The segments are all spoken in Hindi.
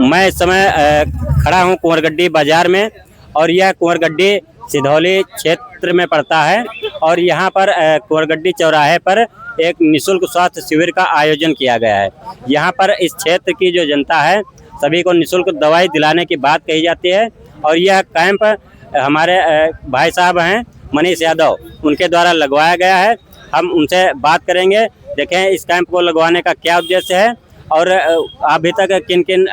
मैं इस समय खड़ा हूँ कुंवरगड्डी बाजार में और यह कुंवरगड्डी सिधौली क्षेत्र में पड़ता है और यहाँ पर कुंवरगड्डी चौराहे पर एक निःशुल्क स्वास्थ्य शिविर का आयोजन किया गया है। यहाँ पर इस क्षेत्र की जो जनता है सभी को निःशुल्क दवाई दिलाने की बात कही जाती है और यह कैंप हमारे भाई साहब हैं मनीष यादव, उनके द्वारा लगवाया गया है। हम उनसे बात करेंगे, देखें इस कैंप को लगवाने का क्या उद्देश्य है और अभी तक किन किन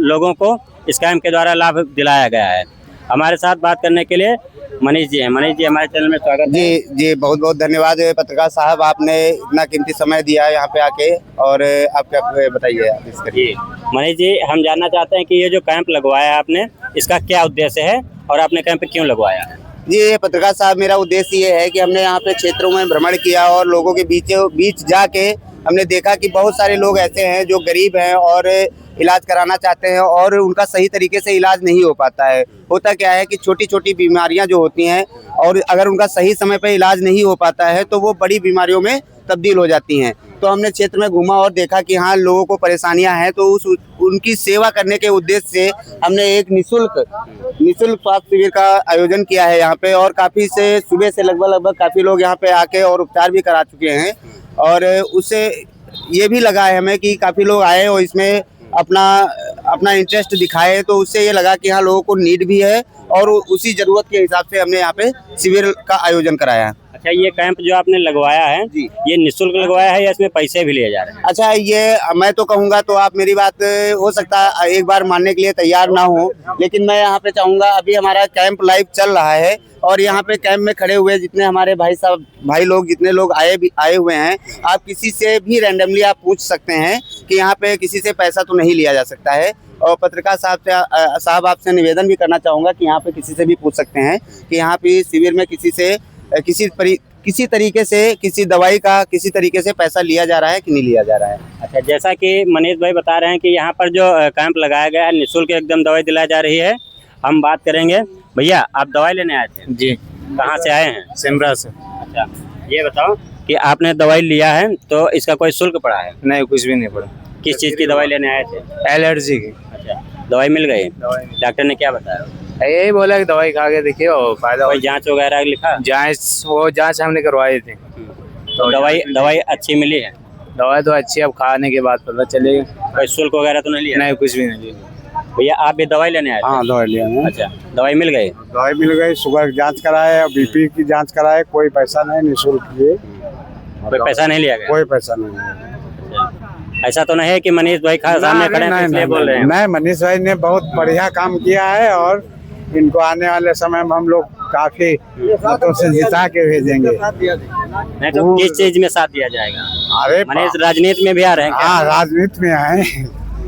लोगों को इस कैंप के द्वारा लाभ दिलाया गया है। हमारे साथ बात करने के लिए मनीष जी हैं। मनीष जी, हमारे चैनल में स्वागत है। जी बहुत बहुत धन्यवाद पत्रकार साहब, आपने इतना कीमती समय दिया है यहाँ पे आके। और आप क्या बताइए आप इसके लिए। मनीष जी, हम जानना चाहते हैं कि ये जो कैंप लगवाया आपने, इसका क्या उद्देश्य है और आपने कैंप क्यों लगवाया है? जी पत्रकार साहब, मेरा उद्देश्य ये है कि हमने यहाँ पे क्षेत्रों में भ्रमण किया और लोगों के बीच जाके हमने देखा कि बहुत सारे लोग ऐसे हैं जो गरीब हैं और इलाज कराना चाहते हैं और उनका सही तरीके से इलाज नहीं हो पाता है। होता क्या है कि छोटी छोटी बीमारियां जो होती हैं और अगर उनका सही समय पर इलाज नहीं हो पाता है तो वो बड़ी बीमारियों में तब्दील हो जाती हैं। तो हमने क्षेत्र में घूमा और देखा कि हाँ, लोगों को परेशानियां हैं, तो उनकी सेवा करने के उद्देश्य से हमने एक निःशुल्क स्वास्थ्य शिविर का आयोजन किया है यहाँ पे। और काफ़ी से सुबह से लगभग काफ़ी लोग यहाँ पे आके और उपचार भी करा चुके हैं और उससे ये भी लगा है हमें कि काफ़ी लोग आए और इसमें अपना इंटरेस्ट दिखाए, तो उससे ये लगा कि हाँ, लोगों को नीड भी है और उसी ज़रूरत के हिसाब से हमने यहाँ पे शिविर का आयोजन कराया है। अच्छा, ये कैंप जो आपने लगवाया है जी, ये निःशुल्क लगवाया है या इसमें पैसे भी लिए जा रहे हैं? अच्छा, ये मैं तो कहूँगा, तो आप मेरी बात हो सकता है एक बार मानने के लिए तैयार ना हो, लेकिन मैं यहाँ पे चाहूँगा, अभी हमारा कैंप लाइव चल रहा है और यहाँ पे कैंप में खड़े हुए जितने हमारे भाई लोग जितने लोग आए हुए हैं, आप किसी से भी रैंडमली आप पूछ सकते हैं कि यहाँ पे किसी से पैसा तो नहीं लिया जा सकता है। और पत्रकार साहब आपसे निवेदन भी करना चाहूँगा कि यहाँ पे किसी से भी पूछ सकते हैं कि यहाँ पे शिविर में किसी तरीके से किसी दवाई का किसी तरीके से पैसा लिया जा रहा है कि नहीं लिया जा रहा है। अच्छा, जैसा कि मनीष भाई बता रहे हैं कि यहाँ पर जो कैंप लगाया गया है निःशुल्क एकदम दवाई दिलाई जा रही है। हम बात करेंगे। भैया, आप दवाई लेने आए थे? जी। कहाँ से आए हैं? सिमरा से। अच्छा, ये बताओ कि आपने दवाई लिया है तो इसका कोई शुल्क पड़ा है? नहीं, कुछ भी नहीं पड़ा। किस चीज़ की दवाई लेने आए थे? एलर्जी की। अच्छा, दवाई मिल गई? डॉक्टर ने क्या बताया? यही बोला कि दवाई खा के देखिए और फायदा। कोई जांच वगैरह लिखा? जांच हमने करवाई थी। तो दवाई अच्छी मिली है? दवाई तो अच्छी, अब खाने के बाद पता चलेगा। कोई शुल्क वगैरह तो नहीं लिया? नहीं, कुछ भी नहीं लिया। भैया, आप भी दवाई लेने आए थे? हाँ, दवाई लिया है। अच्छा, दवाई मिल गई? दवाई मिल गई, शुगर की जांच कराए, बीपी की जांच कराए, कोई पैसा नहीं, निःशुल्क लिए। कोई पैसा नहीं लिया गया? कोई पैसा नहीं। ऐसा तो नहीं है कि मनीष भाई सामने खड़े हैं इसलिए बोल रहे हैं? नहीं, मनीष भाई ने बहुत बढ़िया काम किया है और इनको आने वाले समय में हम लोग काफी मतों से जिता के भेजेंगे। नहीं तो किस चीज में साथ दिया जाएगा? अरे मनीष राजनीति में भी आ रहे हैं? हाँ, राजनीति में आए।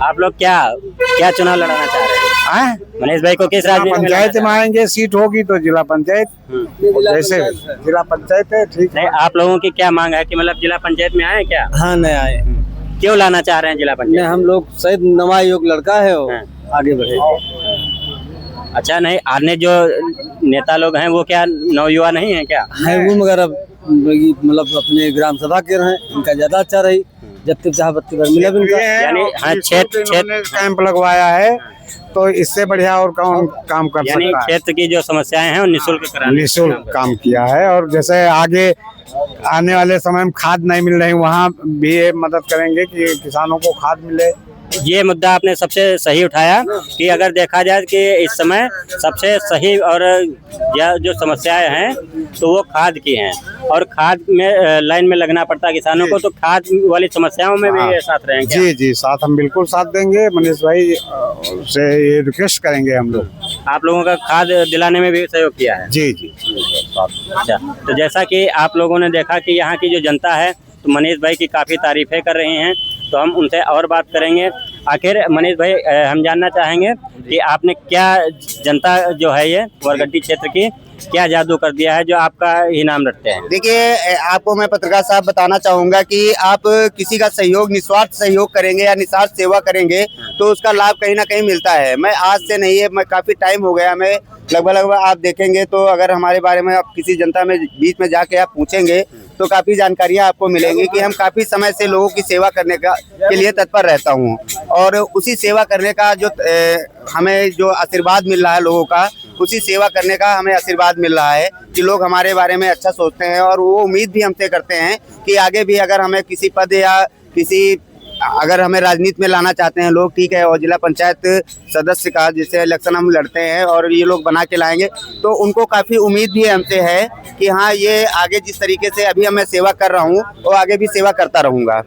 आप लोग क्या चुनाव लड़ाना चाह रहे हैं? मनीष भाई को किस राजनीति पंचायत में आएंगे, सीट होगी तो जिला पंचायत। जैसे जिला पंचायत है, ठीक है। आप लोगों की क्या मांग है कि मतलब जिला पंचायत में आए क्या? हाँ, नहीं आए। क्यों लाना चाह रहे हैं जिला पंचायत? हम लोग शायद नवा योग लड़का है वो आगे बढ़े। अच्छा, नहीं आने जो नेता लोग हैं वो क्या नवयुवा नहीं है क्या? है वो, मगर मतलब अपने ग्राम सभा के रहे, इनका ज्यादा अच्छा रही, जब तक चाह बत्ती पर मिला भी। यानी हाँ, क्षेत्र कैंप लगवाया है तो इससे बढ़िया और कौन काम कर सकता है। क्षेत्र की जो समस्याएं हैं वो निःशुल्क काम किया है। और जैसे आगे आने वाले समय में खाद नहीं मिल रही, वहाँ भी ये मदद करेंगे कि किसानों को खाद मिले। ये मुद्दा आपने सबसे सही उठाया कि अगर देखा जाए कि इस समय सबसे सही और जो समस्याएं हैं तो वो खाद की हैं और खाद में लाइन में लगना पड़ता है किसानों को, तो खाद वाली समस्याओं में भी साथ रहेंगे? जी, साथ हम बिल्कुल साथ देंगे। मनीष भाई से ये रिक्वेस्ट करेंगे हम लोग। आप लोगों का खाद दिलाने में भी सहयोग किया है? जी। अच्छा, तो जैसा कि आप लोगों ने देखा कि यहाँ की जो जनता है तो मनीष भाई की काफ़ी तारीफें कर रहे हैं, तो हम उनसे और बात करेंगे। आखिर मनीष भाई, हम जानना चाहेंगे कि आपने क्या जनता जो है ये कुंवरगड्डी क्षेत्र की क्या जादू कर दिया है जो आपका इनाम रखते हैं? देखिए, आपको मैं पत्रकार साहब बताना चाहूँगा कि आप किसी का सहयोग, निस्वार्थ सहयोग करेंगे या निस्वार्थ सेवा करेंगे तो उसका लाभ कहीं ना कहीं मिलता है। मैं आज से नहीं है, मैं काफ़ी टाइम हो गया, मैं लगभग आप देखेंगे तो अगर हमारे बारे में आप किसी जनता में बीच में जाके आप पूछेंगे तो तो काफ़ी जानकारियाँ आपको मिलेंगी कि हम काफ़ी समय से लोगों की सेवा करने के लिए तत्पर रहता हूँ। और उसी सेवा करने का जो हमें जो आशीर्वाद मिल रहा है लोगों का, उसी सेवा करने का हमें आशीर्वाद मिल रहा है कि लोग हमारे बारे में अच्छा सोचते हैं और वो उम्मीद भी हमसे करते हैं कि आगे भी अगर हमें किसी पद या अगर हमें राजनीति में लाना चाहते हैं लोग, ठीक है, और जिला पंचायत सदस्य का जैसे इलेक्शन हम लड़ते हैं और ये लोग बना के लाएंगे, तो उनको काफ़ी उम्मीद भी हमसे है कि हाँ, ये आगे जिस तरीके से अभी मैं सेवा कर रहा हूँ वो आगे भी सेवा करता रहूँगा।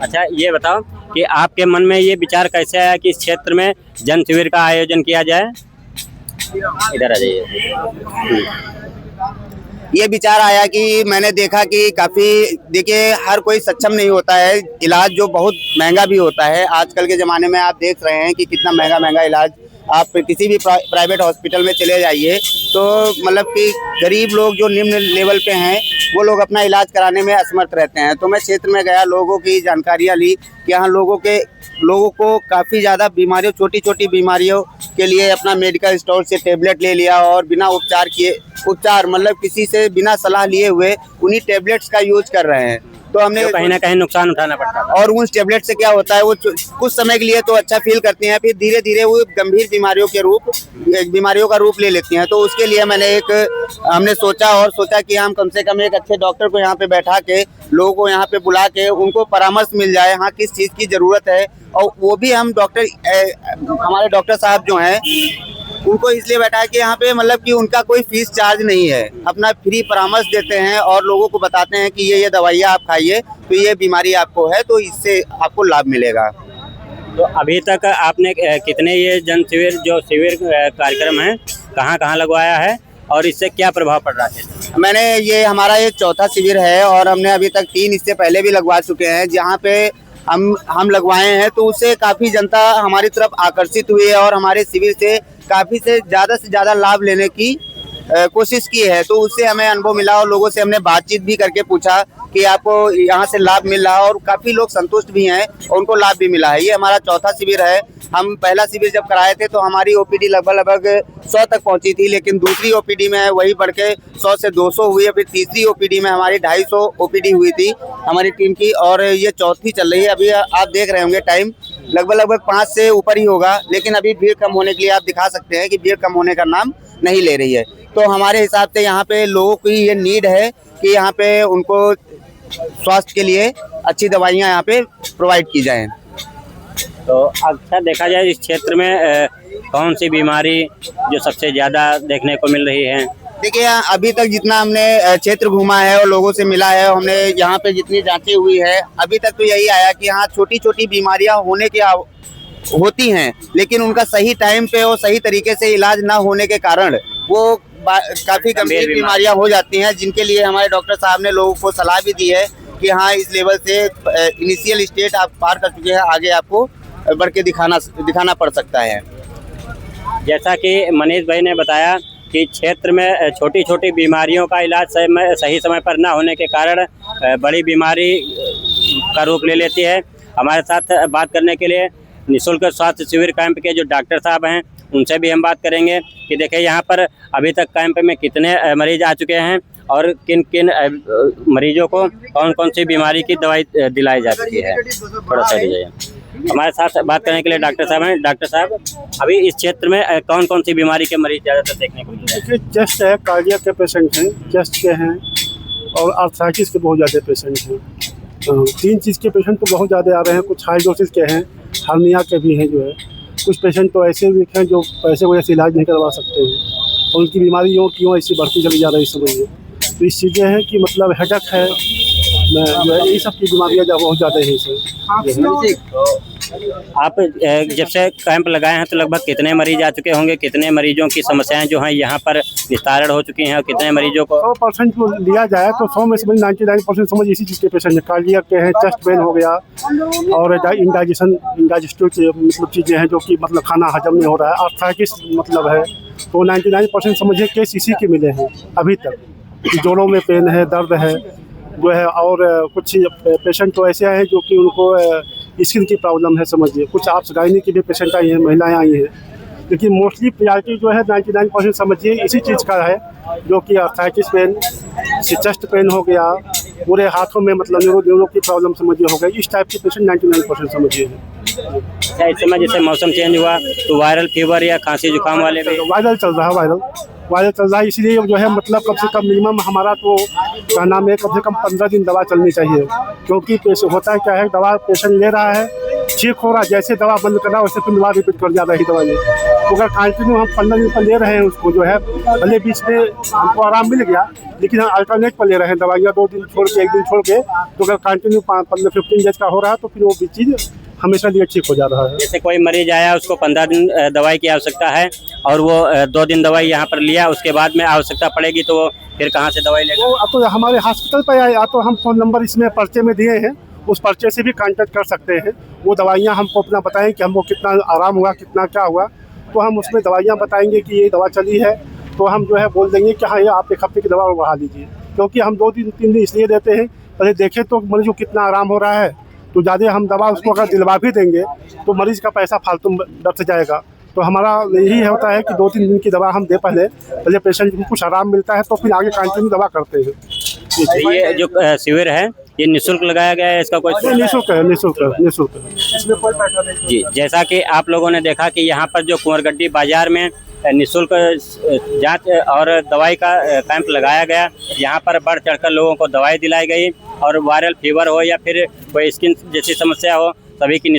अच्छा, ये बताओ कि आपके मन में ये विचार कैसे आया कि इस क्षेत्र में जन शिविर का आयोजन किया जाए? इधर आ जाइए। ये विचार आया कि मैंने देखा कि काफ़ी, देखिए, हर कोई सक्षम नहीं होता है, इलाज जो बहुत महंगा भी होता है आजकल के ज़माने में। आप देख रहे हैं कि कितना महंगा इलाज, आप किसी भी प्राइवेट हॉस्पिटल में चले जाइए तो मतलब कि गरीब लोग जो निम्न लेवल पे हैं वो लोग अपना इलाज कराने में असमर्थ रहते हैं। तो मैं क्षेत्र में गया, लोगों की जानकारियाँ ली कि यहाँ लोगों को काफ़ी ज़्यादा बीमारियों, छोटी छोटी बीमारियों के लिए अपना मेडिकल स्टोर से टेबलेट ले लिया और बिना उपचार मतलब किसी से बिना सलाह लिए हुए उन्हीं टेबलेट्स का यूज कर रहे हैं। तो हमने कहीं ना कहीं नुकसान उठाना पड़ता है। और उस टेबलेट से क्या होता है, वो कुछ समय के लिए तो अच्छा फील करती हैं, फिर धीरे धीरे वो गंभीर बीमारियों का रूप ले लेती हैं। तो उसके लिए हमने सोचा कि हम कम से कम एक अच्छे डॉक्टर को यहाँ पे बैठा के, लोगों को यहाँ पे बुला के उनको परामर्श मिल जाए, हाँ, किस चीज़ की ज़रूरत है। और वो भी हम हमारे डॉक्टर साहब जो हैं उनको इसलिए बैठा है कि यहाँ पे मतलब कि उनका कोई फीस चार्ज नहीं है, अपना फ्री परामर्श देते हैं और लोगों को बताते हैं कि ये दवाइयाँ आप खाइए तो ये बीमारी आपको है, तो इससे आपको लाभ मिलेगा। तो अभी तक आपने कितने ये जन शिविर कार्यक्रम है कहाँ लगवाया है और इससे क्या प्रभाव पड़ रहा है? ये हमारा ये चौथा शिविर है और हमने अभी तक 3 इससे पहले भी लगवा चुके हैं। जहाँ पे हम लगवाए हैं तो उससे काफ़ी जनता हमारी तरफ आकर्षित हुई है और हमारे शिविर से ज़्यादा लाभ लेने की कोशिश की है। तो उससे हमें अनुभव मिला और लोगों से हमने बातचीत भी करके पूछा कि आपको यहाँ से लाभ मिल रहा है और काफ़ी लोग संतुष्ट भी हैं और उनको लाभ भी मिला है। ये हमारा चौथा शिविर है। हम पहला शिविर जब कराए थे तो हमारी ओपीडी लगभग 100 तक पहुँची थी, लेकिन दूसरी ओपीडी में वही बढ़ के 100 से 200 हुई है। फिर तीसरी ओपीडी में हमारी 250 ओपीडी हुई थी हमारी टीम की और ये चौथी चल रही है। अभी आप देख रहे होंगे टाइम लगभग 5 से ऊपर ही होगा, लेकिन अभी भीड़ कम होने के लिए आप दिखा सकते हैं कि भीड़ कम होने का नाम नहीं ले रही है। तो हमारे हिसाब से यहाँ पे लोगों की ये नीड है कि यहाँ पे उनको स्वास्थ्य के लिए अच्छी दवाइयाँ यहाँ पे प्रोवाइड की जाएं। तो अच्छा, देखा जाए इस क्षेत्र में कौन सी बीमारी जो सबसे ज़्यादा देखने को मिल रही है? देखिए, अभी तक जितना हमने क्षेत्र घूमा है और लोगों से मिला है, हमने यहाँ पे जितनी जांचें हुई है अभी तक तो यही आया कि हाँ, छोटी छोटी बीमारियाँ होती हैं, लेकिन उनका सही टाइम पे और सही तरीके से इलाज ना होने के कारण वो काफ़ी गंभीर बीमारियां हो जाती हैं, जिनके लिए हमारे डॉक्टर साहब ने लोगों को सलाह भी दी है कि हाँ, इस लेवल से इनिशियल स्टेज आप पार कर चुके हैं, आगे आपको बढ़ के दिखाना पड़ सकता है। जैसा कि मनीष भाई ने बताया कि क्षेत्र में छोटी छोटी बीमारियों का इलाज सही समय पर ना होने के कारण बड़ी बीमारी का रूप ले लेती है। हमारे साथ बात करने के लिए निःशुल्क स्वास्थ्य शिविर कैंप के जो डॉक्टर साहब हैं उनसे भी हम बात करेंगे कि देखिए यहाँ पर अभी तक कैंप में कितने मरीज आ चुके हैं और किन किन मरीजों को कौन कौन सी बीमारी की दवाई दिलाई जा चुकी है। थोड़ा सा दीजिए। हमारे साथ बात करने के लिए डॉक्टर साहब हैं। डॉक्टर साहब, अभी इस क्षेत्र में कौन कौन सी बीमारी के मरीज ज़्यादातर देखने को मिलते हैं? देखिए, चेस्ट है, कार्डियक के पेशेंट हैं, चेस्ट के हैं और आर्थराइटिस के बहुत ज़्यादा पेशेंट हैं। 3 चीज़ के पेशेंट तो बहुत ज़्यादा आ रहे हैं। कुछ हाई डोसिस के हैं, हार्निया के भी हैं जो है। कुछ पेशेंट तो ऐसे भी हैं जो पैसे वजह से इलाज नहीं करवा सकते हैं और उनकी बीमारी क्यों ऐसी बढ़ती चली जा रही है समझिए। तो इस चीज़ें हैं कि मतलब हेडेक है, जो है, ये सब की बीमारियाँ बहुत ज़्यादा है इसमें। आप जब से कैंप लगाए हैं तो लगभग कितने मरीज आ चुके होंगे? कितने मरीजों की समस्याएं जो हैं यहाँ पर निस्तारण हो चुकी हैं और कितने मरीजों को 100% लिया जाए तो 100 में से 99% समझ इसी चीज़ के पेशेंट हैं। कार्डियक के हैं, चेस्ट पेन हो गया और इंडाइजेस्टिव मतलब चीज़ें हैं जो कि मतलब खाना हजम नहीं हो रहा है। आर्थराइटिस मतलब है तो 99% समझिए केस इसी के मिले हैं अभी तक। जोड़ों में पेन है, दर्द है जो है, और कुछ पेशेंट तो ऐसे हैं जो कि उनको स्किन की प्रॉब्लम है समझिए। कुछ आप गायनी की भी पेशेंट आई हैं, महिलाएं आई हैं। लेकिन मोस्टली प्रायोरिटी जो है 99% समझिए इसी चीज़ का है, जो कि आर्थराइटिस पेन, चेस्ट पेन हो गया, पूरे हाथों में मतलब न्यूरो की प्रॉब्लम समझिए हो गई, इस टाइप के पेशेंट 99% समझिए हैं। अच्छा, इस समय जैसे मौसम चेंज हुआ तो वायरल फीवर या खांसी जुकाम वाले भी वायरल चल रहा है, वायरल चल रहा है, इसलिए जो है मतलब कम से कम मिनिमम हमारा तो क्या नाम है, कम से कम 15 दिन दवा चलनी चाहिए, क्योंकि होता है क्या है, दवा पेशेंट ले रहा है, ठीक हो रहा है, जैसे दवा बंद करना वैसे फिर दवा रिपीट कर जाता है दवाई। तो अगर कंटिन्यू हम 15 दिन पर ले रहे हैं उसको जो है, भले बीच में हमको आराम मिल गया लेकिन हम अल्टरनेट पर ले रहे हैं दवाइयाँ, 2 दिन छोड़ के 1 दिन छोड़ के, तो अगर कंटिन्यू 15 डेज का हो रहा है तो फिर वो भी चीज़ हमेशा लिए ठीक हो जा रहा है। जैसे कोई मरीज आया, उसको 15 दिन दवाई की आवश्यकता है और वो 2 दिन दवाई यहाँ पर लिया, उसके बाद में आवश्यकता पड़ेगी तो वो फिर कहाँ से दवाई लेगा? वो तो हमारे हॉस्पिटल पर आए, या तो हम फ़ोन नंबर इसमें पर्चे में दिए हैं, उस पर्चे से भी कांटेक्ट कर सकते हैं। वो दवाइयाँ हमको अपना बताएं कि हमको कितना आराम हुआ, कितना क्या हुआ, तो हम उसमें दवाइयाँ बताएंगे कि ये दवा चली है, तो हम जो है बोल देंगे कि हाँ, ये आप 1 हफ्ते की दवा बढ़ा लीजिए, क्योंकि हम 2 दिन 3 दिन इसलिए देते हैं, पहले देखें तो मरीज को कितना आराम हो रहा है, तो ज़्यादा हम दवा उसको अगर दिलवा भी देंगे तो मरीज़ का पैसा फालतू बच जाएगा। तो हमारा यही होता है कि 2-3 दिन की दवा हम दे, पहले पेशेंट को कुछ आराम मिलता है तो फिर आगे कंटिन्यू दवा करते हैं। तो ये जो शिविर है ये निःशुल्क लगाया गया है, इसका कोई निःशुल्क है, निःशुल्क है, इसमें कोई पैसा नहीं। जी, जैसा कि आप लोगों ने देखा कि यहाँ पर जो कुंवरगड्डी बाजार में निःशुल्क जांच और दवाई का कैंप लगाया गया, यहाँ पर बढ़ चढ़कर लोगों को दवाई दिलाई गई और वायरल फीवर हो या फिर कोई स्किन जैसी समस्या हो, सभी की